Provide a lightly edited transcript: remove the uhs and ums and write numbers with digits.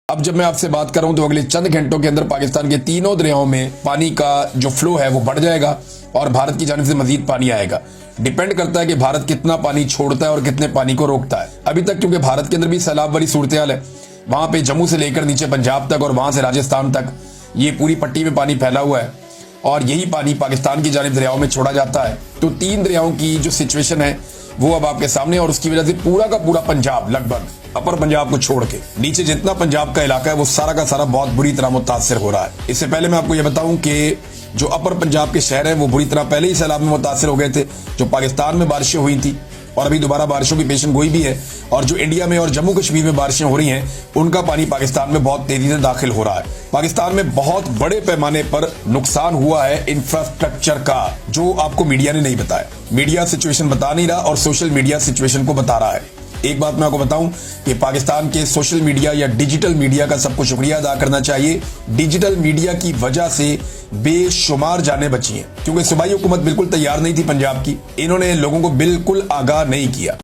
अब जब मैं आपसे बात कर रहा हूं तो अगले चंद घंटों के अंदर पाकिस्तान के तीनों दरियाओं में पानी का जो फ्लो है वो बढ़ जाएगा और भारत की जानिब से मजीद पानी आएगा। डिपेंड करता है कि भारत कितना पानी छोड़ता है और कितने पानी को रोकता है। अभी तक क्योंकि भारत के अंदर भी सैलाब वाली सूरत हाल है, वहां पे जम्मू से लेकर नीचे पंजाब तक और वहां से राजस्थान तक ये पूरी पट्टी में पानी फैला हुआ है और यही पानी पाकिस्तान की जानिब दरियाओं में छोड़ा जाता है। तो तीन दरियाओं की जो सिचुएशन है वो अब आपके सामने, और उसकी वजह से पूरा का पूरा पंजाब, लगभग अपर पंजाब को छोड़ के नीचे जितना पंजाब का इलाका है वो सारा का सारा बहुत बुरी तरह मुतासर हो रहा है। इससे पहले मैं आपको ये बताऊं कि जो अपर पंजाब के शहर हैं वो बुरी तरह पहले ही सैलाब में मुतासर हो गए थे। जो पाकिस्तान में बारिशें हुई थी और अभी दोबारा बारिशों की पेशन गोई भी है, और जो इंडिया में और जम्मू कश्मीर में बारिशें हो रही हैं उनका पानी पाकिस्तान में बहुत तेजी से दाखिल हो रहा है। पाकिस्तान में बहुत बड़े पैमाने पर नुकसान हुआ है इंफ्रास्ट्रक्चर का, जो आपको मीडिया ने नहीं बताया। मीडिया सिचुएशन बता नहीं रहा और सोशल मीडिया सिचुएशन को बता रहा है। एक बात मैं आपको बताऊं कि पाकिस्तान के सोशल मीडिया या डिजिटल मीडिया का सबको शुक्रिया अदा करना चाहिए। डिजिटल मीडिया की वजह से बेशुमार जानें बची हैं, क्योंकि सूबाई हुकूमत बिल्कुल तैयार नहीं थी पंजाब की। इन्होंने लोगों को बिल्कुल आगाह नहीं किया।